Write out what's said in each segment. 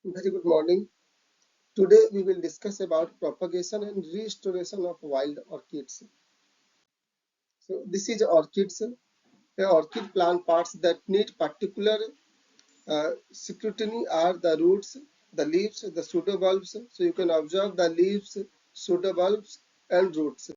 Very good morning. Today we will discuss about propagation and restoration of wild orchids. So this is orchids. The orchid plant parts that need particular scrutiny are the roots, the leaves, the pseudobulbs. So you can observe the leaves, pseudobulbs and roots.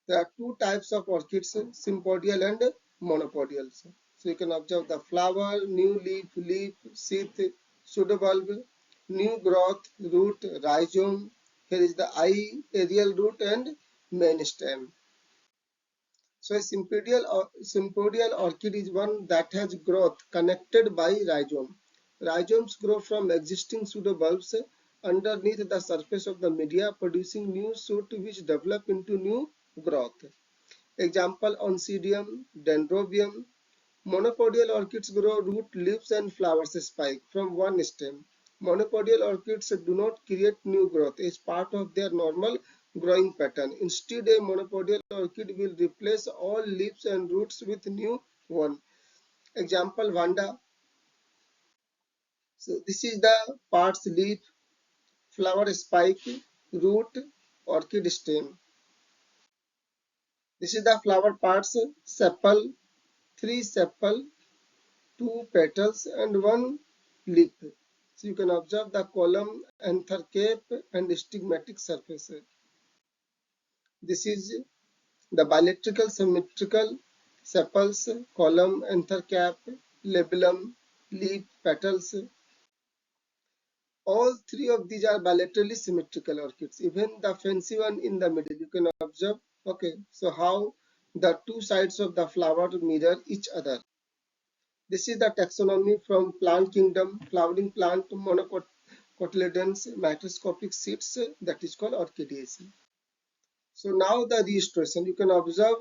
There are two types of orchids, sympodial and monopodials. So you can observe the flower, new leaf, sheath, pseudobulb, new growth, root, rhizome. Here is the eye, aerial root and main stem. So a sympodial orchid is one that has growth connected by rhizome. Rhizomes grow from existing pseudobulbs underneath the surface of the media, producing new shoot which develop into new growth. Example: Oncidium, Dendrobium. Monopodial orchids grow root, leaves and flowers spike from one stem. Monopodial orchids do not create new growth as part of their normal growing pattern. Instead, a monopodial orchid will replace all leaves and roots with new one. Example: Vanda. So this is the parts: leaf, flower spike, root, orchid stem. This is the flower parts: sepal, three sepal, two petals and one leaf. So you can observe the column, anther cape and stigmatic surface. This is the bilateral symmetrical sepals, column, anther cap, labellum, leaf, petals. All three of these are bilaterally symmetrical orchids. Even the fancy one in the middle, you can observe. Okay, so how the two sides of the flower mirror each other. This is the taxonomy from plant kingdom: flowering plant, monocotyledons, microscopic seeds, that is called orchidaceae. So now the restoration, you can observe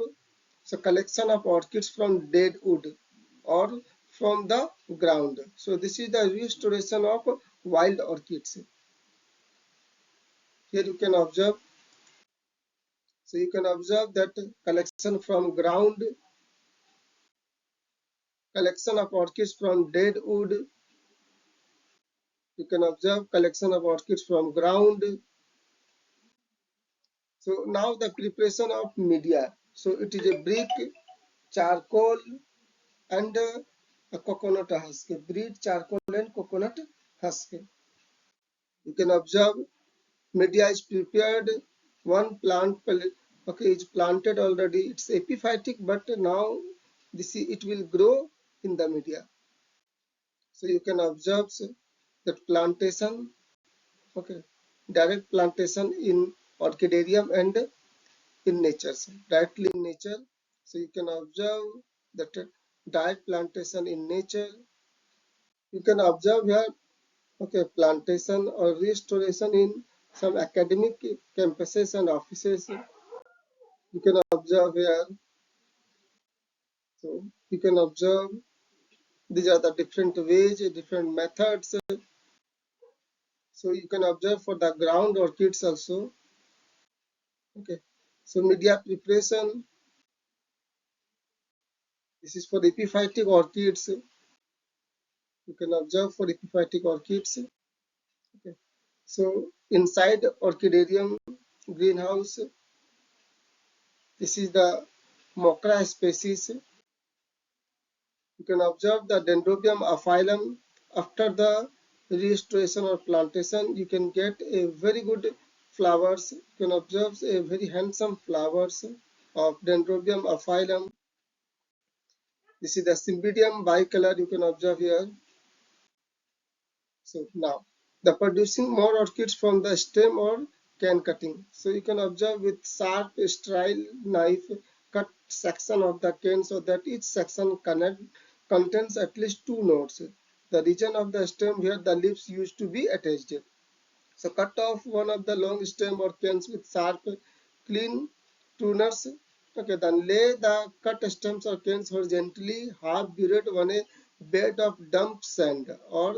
the collection of orchids from dead wood or from the ground. So this is the restoration of wild orchids. Here you can observe, so you can observe that collection from ground, collection of orchids from dead wood. You can observe collection of orchids from ground. So now the preparation of media. So it is a brick, charcoal and a coconut husk. Brick, charcoal and coconut husk. You can observe media is prepared. One plant, okay, is planted already. It's epiphytic, but now it will grow in the media. So you can observe that plantation, okay, direct plantation in orchidarium and in nature, directly in nature. So you can observe that direct plantation in nature. You can observe here, okay, plantation or restoration in some academic campuses and offices. You can observe here. So you can observe these are the different ways, different methods. So you can observe for the ground orchids also. Okay. So media preparation. This is for epiphytic orchids. You can observe for epiphytic orchids. Okay. So inside orchidarium greenhouse, this is the Mocra species. You can observe the Dendrobium aphyllum. After the restoration or plantation, you can get a very good flowers. You can observe a very handsome flowers of Dendrobium aphyllum. This is the Cymbidium bicolor. You can observe here. So now the producing more orchids from the stem or can cutting. So you can observe with sharp strile knife cut section of the cane so that each section contains at least two nodes. The region of the stem where the leaves used to be attached. So cut off one of the long stem or canes with sharp, clean pruners. Okay, then lay the cut stems or canes horizontally, half buried on a bed of dump sand or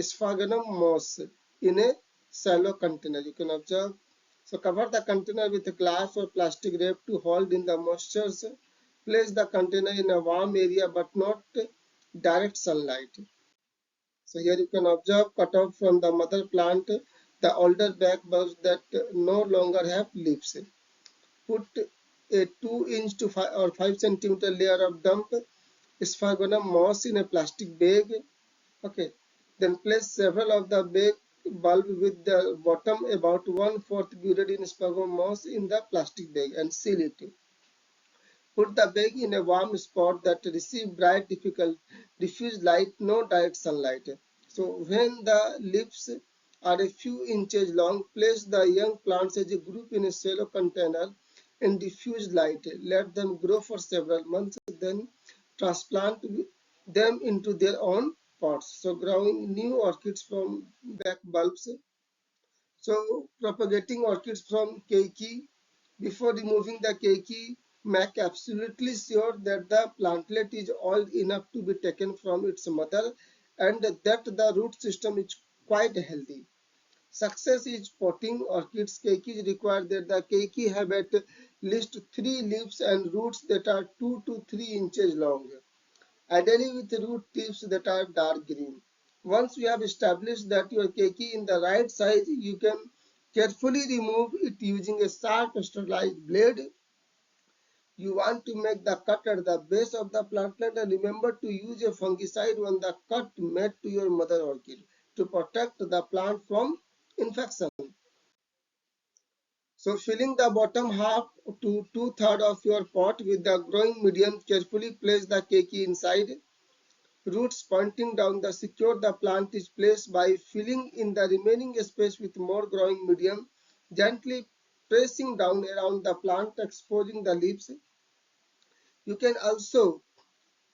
sphagnum moss in a shallow container. You can observe. So cover the container with a glass or plastic wrap to hold in the moistures. Place the container in a warm area but not direct sunlight. So here you can observe cut off from the mother plant the older back bulbs that no longer have leaves. Put a 2 inch to 5 or 5 centimeter layer of damp sphagnum moss in a plastic bag. Okay. Then place several of the bag bulb with the bottom about 1/4 buried in sphagnum moss in the plastic bag and seal it. Put the bag in a warm spot that receive bright, diffuse light, no direct sunlight. So when the leaves are a few inches long, place the young plants as a group in a shallow container in diffuse light. Let them grow for several months, then transplant them into their own pots. So growing new orchids from back bulbs. So propagating orchids from keiki. Before removing the keiki, make absolutely sure that the plantlet is old enough to be taken from its mother and that the root system is quite healthy. Success is potting orchids. Keikis require that the keiki have at least 3 leaves and roots that are 2 to 3 inches long, ideally with root tips that are dark green. Once you have established that your keiki in the right size, you can carefully remove it using a sharp sterilized blade. You want to make the cut at the base of the plantlet and remember to use a fungicide when the cut made to your mother orchid to protect the plant from infection. So filling the bottom half to 2/3 of your pot with the growing medium, carefully place the keiki inside. Roots pointing down the secure the plant is placed by filling in the remaining space with more growing medium, gently pressing down around the plant, exposing the leaves. You can also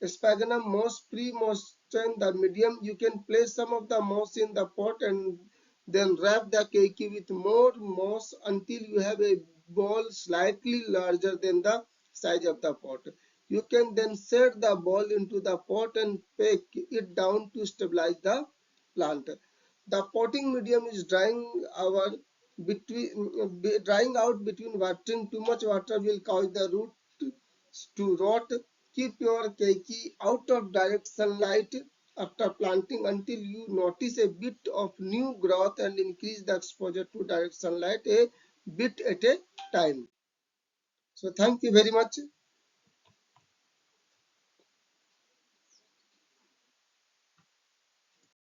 sphagnum moss pre-moisten the medium. You can place some of the moss in the pot and then wrap the keiki with more moss until you have a ball slightly larger than the size of the pot. You can then set the ball into the pot and pack it down to stabilize the plant. The potting medium is drying out between watering. Too much water will cause the root to rot. Keep your keiki out of direct sunlight after planting until you notice a bit of new growth and increase the exposure to direct sunlight a bit at a time. So thank you very much.